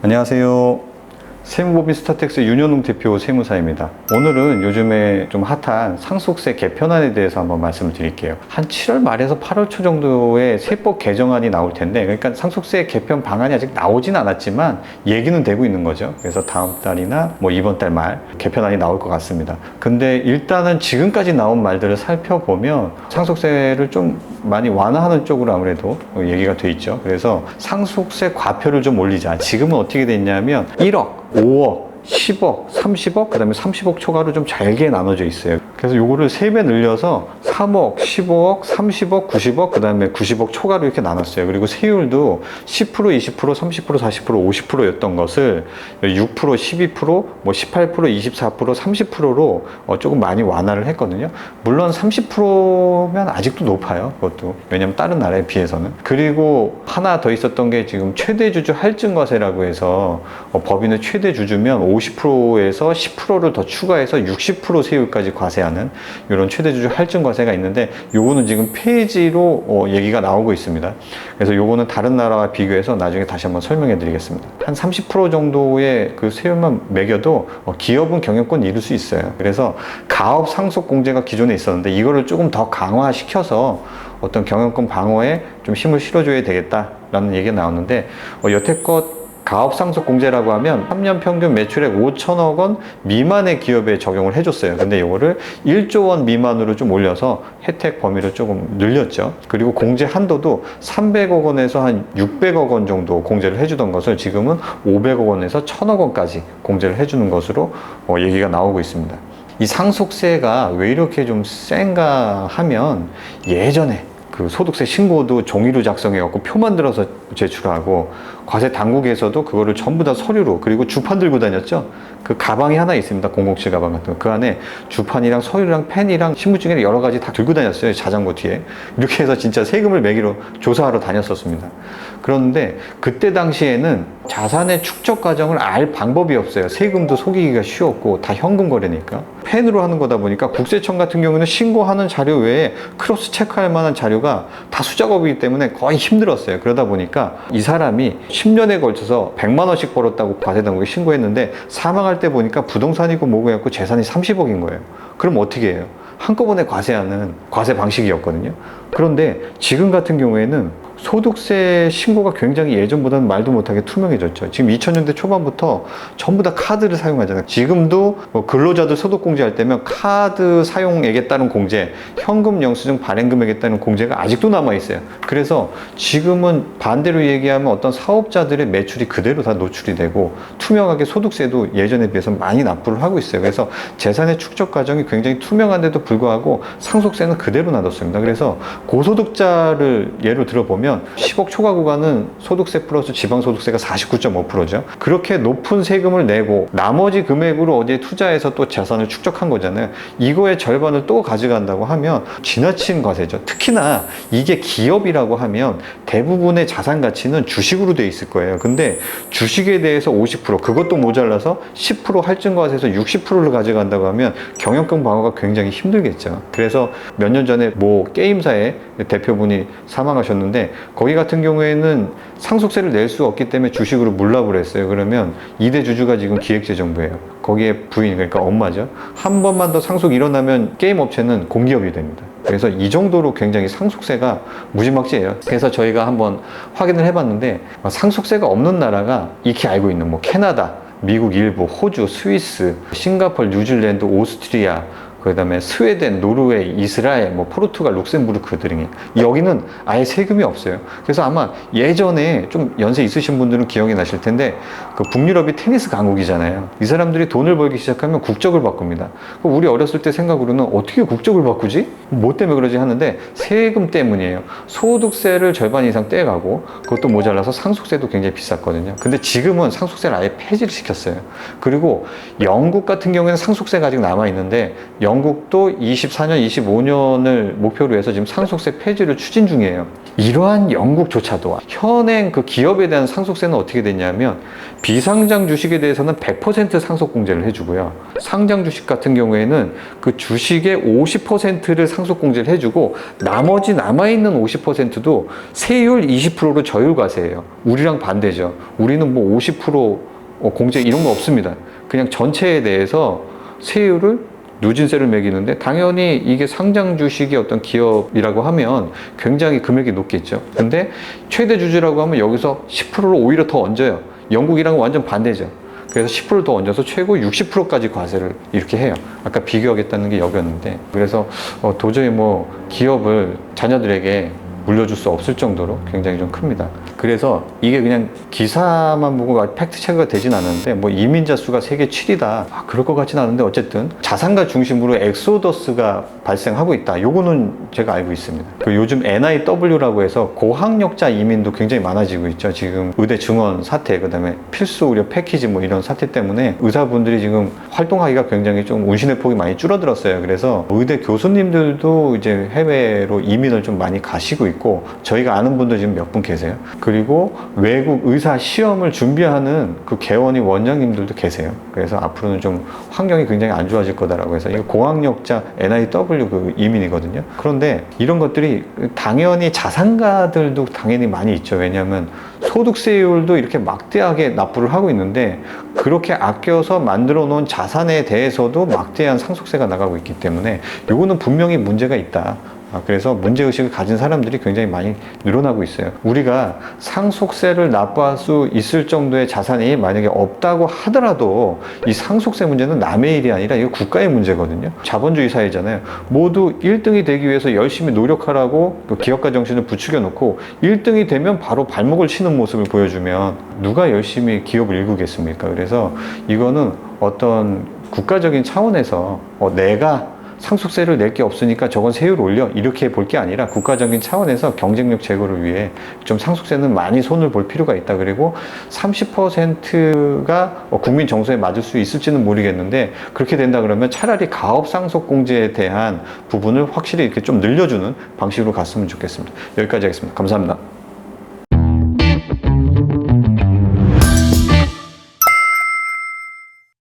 안녕하세요. 세무법인 스타텍스 윤현웅 대표 세무사입니다. 오늘은 요즘에 좀 핫한 상속세 개편안에 대해서 한번 말씀을 드릴게요. 한 7월 말에서 8월 초 정도에 세법 개정안이 나올 텐데, 그러니까 상속세 개편 방안이 아직 나오진 않았지만 얘기는 되고 있는 거죠. 그래서 다음 달이나 뭐 이번 달 말 개편안이 나올 것 같습니다. 근데 일단은 지금까지 나온 말들을 살펴보면 상속세를 좀 많이 완화하는 쪽으로 아무래도 얘기가 돼 있죠. 그래서 상속세 과표를 좀 올리자. 지금은 어떻게 됐냐면 1억, 5억, 10억, 30억, 그 다음에 30억 초과로 좀 잘게 나눠져 있어요. 그래서 요거를 3배 늘려서 3억, 15억, 30억, 90억, 그 다음에 90억 초과로 이렇게 나눴어요. 그리고 세율도 10%, 20%, 30%, 40%, 50%였던 것을 6%, 12%, 뭐 18%, 24%, 30%로 조금 많이 완화를 했거든요. 물론 30%면 아직도 높아요. 그것도. 왜냐면 다른 나라에 비해서는. 그리고 하나 더 있었던 게 지금 최대주주 할증과세라고 해서 법인의 최대주주면 50%에서 10%를 더 추가해서 60% 세율까지 과세하는 이런 최대주주 할증과세가 있는데, 요거는 지금 폐지로 얘기가 나오고 있습니다. 그래서 요거는 다른 나라와 비교해서 나중에 다시 한번 설명해 드리겠습니다. 한 30% 정도의 그 세율만 매겨도 기업은 경영권 잃을 수 있어요. 그래서 가업 상속 공제가 기존에 있었는데 이거를 조금 더 강화시켜서 어떤 경영권 방어에 좀 힘을 실어줘야 되겠다라는 얘기가 나오는데, 여태껏 가업 상속 공제라고 하면 3년 평균 매출액 5천억 원 미만의 기업에 적용을 해줬어요. 근데 이거를 1조 원 미만으로 좀 올려서 혜택 범위를 조금 늘렸죠. 그리고 공제 한도도 300억 원에서 한 600억 원 정도 공제를 해주던 것을 지금은 500억 원에서 1000억 원까지 공제를 해주는 것으로 얘기가 나오고 있습니다. 이 상속세가 왜 이렇게 좀 센가 하면, 예전에 그 소득세 신고도 종이로 작성해갖고 표 만들어서 제출하고, 과세 당국에서도 그거를 전부 다 서류로, 그리고 주판 들고 다녔죠. 그 가방이 하나 있습니다. 007 가방 같은 거. 그 안에 주판이랑 서류랑 펜이랑 신분증이랑 여러 가지 다 들고 다녔어요. 자전거 뒤에. 이렇게 해서 진짜 세금을 매기러 조사하러 다녔었습니다. 그런데 그때 당시에는 자산의 축적 과정을 알 방법이 없어요. 세금도 속이기가 쉬웠고 다 현금 거래니까. 펜으로 하는 거다 보니까 국세청 같은 경우는 신고하는 자료 외에 크로스 체크할 만한 자료가 다 수작업이기 때문에 거의 힘들었어요. 그러다 보니까 이 사람이 10년에 걸쳐서 100만 원씩 벌었다고 과세당국에 신고했는데, 사망할 때 보니까 부동산이고 뭐고 해갖고 재산이 30억인 거예요. 그럼 어떻게 해요? 한꺼번에 과세하는 과세 방식이었거든요. 그런데 지금 같은 경우에는 소득세 신고가 굉장히 예전보다는 말도 못하게 투명해졌죠. 지금 2000년대 초반부터 전부 다 카드를 사용하잖아요. 지금도 뭐 근로자들 소득공제할 때면 카드 사용액에 따른 공제, 현금 영수증 발행금액에 따른 공제가 아직도 남아있어요. 그래서 지금은 반대로 얘기하면 어떤 사업자들의 매출이 그대로 다 노출이 되고, 투명하게 소득세도 예전에 비해서 많이 납부를 하고 있어요. 그래서 재산의 축적 과정이 굉장히 투명한데도 불구하고 상속세는 그대로 놔뒀습니다. 그래서 고소득자를 예로 들어보면 10억 초과 구간은 소득세 플러스 지방소득세가 49.5%죠. 그렇게 높은 세금을 내고 나머지 금액으로 어디에 투자해서 또 자산을 축적한 거잖아요. 이거의 절반을 또 가져간다고 하면 지나친 과세죠. 특히나 이게 기업이라고 하면 대부분의 자산 가치는 주식으로 돼 있을 거예요. 근데 주식에 대해서 50%, 그것도 모자라서 10% 할증과세에서 60%를 가져간다고 하면 경영권 방어가 굉장히 힘들겠죠. 그래서 몇 년 전에 모 게임사의 대표분이 사망하셨는데, 거기 같은 경우에는 상속세를 낼 수 없기 때문에 주식으로 물납을 했어요. 그러면 2대 주주가 지금 기획재정부예요. 거기에 부인, 그러니까 엄마죠. 한 번만 더 상속 일어나면 게임 업체는 공기업이 됩니다. 그래서 이 정도로 굉장히 상속세가 무지막지해요. 그래서 저희가 한번 확인을 해봤는데, 상속세가 없는 나라가 익히 알고 있는 뭐 캐나다, 미국 일부, 호주, 스위스, 싱가포르, 뉴질랜드, 오스트리아, 그 다음에 스웨덴, 노르웨이, 이스라엘, 뭐 포르투갈, 룩셈부르크 등이, 여기는 아예 세금이 없어요. 그래서 아마 예전에 좀 연세 있으신 분들은 기억이 나실 텐데, 그 북유럽이 테니스 강국이잖아요. 이 사람들이 돈을 벌기 시작하면 국적을 바꿉니다. 우리 어렸을 때 생각으로는 어떻게 국적을 바꾸지? 뭐 때문에 그러지 하는데, 세금 때문이에요. 소득세를 절반 이상 떼가고, 그것도 모자라서 상속세도 굉장히 비쌌거든요. 근데 지금은 상속세를 아예 폐지를 시켰어요. 그리고 영국 같은 경우에는 상속세가 아직 남아있는데, 영국도 24년, 25년을 목표로 해서 지금 상속세 폐지를 추진 중이에요. 이러한 영국조차도 현행 그 기업에 대한 상속세는 어떻게 됐냐면 비상장 주식에 대해서는 100% 상속공제를 해주고요. 상장 주식 같은 경우에는 그 주식의 50%를 상속공제를 해주고 나머지 남아있는 50%도 세율 20%로 저율과세예요. 우리랑 반대죠. 우리는 뭐 50% 공제 이런 거 없습니다. 그냥 전체에 대해서 세율을 누진세를 매기는데 당연히 이게 상장 주식이 어떤 기업이라고 하면 굉장히 금액이 높겠죠. 근데 최대 주주라고 하면 여기서 10%를 오히려 더 얹어요. 영국이랑은 완전 반대죠. 그래서 10%를 더 얹어서 최고 60%까지 과세를 이렇게 해요. 아까 비교하겠다는 게 여기였는데 그래서 도저히 뭐 기업을 자녀들에게 물려줄 수 없을 정도로 굉장히 좀 큽니다. 그래서 이게 그냥 기사만 보고 팩트 체크가 되진 않는데 뭐 이민자 수가 세계 7위다 그럴 것 같진 않은데 어쨌든 자산가 중심으로 엑소더스가 발생하고 있다. 요거는 제가 알고 있습니다. 그 요즘 NIW라고 해서 고학력자 이민도 굉장히 많아지고 있죠. 지금 의대 증원 사태, 그다음에 필수 의료 패키지 뭐 이런 사태 때문에 의사분들이 지금 활동하기가 굉장히 좀 운신의 폭이 많이 줄어들었어요. 그래서 의대 교수님들도 이제 해외로 이민을 좀 많이 가시고 있고 저희가 아는 분도 지금 몇 분 계세요. 그리고 외국 의사 시험을 준비하는 그 개원이 원장님들도 계세요. 그래서 앞으로는 좀 환경이 굉장히 안 좋아질 거다라고 해서 이거 고학력자 NIW 그 이민이거든요. 그런데 이런 것들이 당연히 자산가들도 당연히 많이 있죠. 왜냐하면 소득세율도 이렇게 막대하게 납부를 하고 있는데 그렇게 아껴서 만들어 놓은 자산에 대해서도 막대한 상속세가 나가고 있기 때문에 이거는 분명히 문제가 있다. 그래서 문제의식을 가진 사람들이 굉장히 많이 늘어나고 있어요. 우리가 상속세를 납부할 수 있을 정도의 자산이 만약에 없다고 하더라도 이 상속세 문제는 남의 일이 아니라 이거 국가의 문제거든요. 자본주의 사회잖아요. 모두 1등이 되기 위해서 열심히 노력하라고 기업가 정신을 부추겨 놓고 1등이 되면 바로 발목을 치는 모습을 보여주면 누가 열심히 기업을 일구겠습니까? 그래서 이거는 어떤 국가적인 차원에서 내가 상속세를 낼 게 없으니까 저건 세율 올려 이렇게 볼 게 아니라 국가적인 차원에서 경쟁력 제고를 위해 좀 상속세는 많이 손을 볼 필요가 있다. 그리고 30%가 국민 정서에 맞을 수 있을지는 모르겠는데 그렇게 된다 그러면 차라리 가업 상속공제에 대한 부분을 확실히 이렇게 좀 늘려주는 방식으로 갔으면 좋겠습니다. 여기까지 하겠습니다. 감사합니다.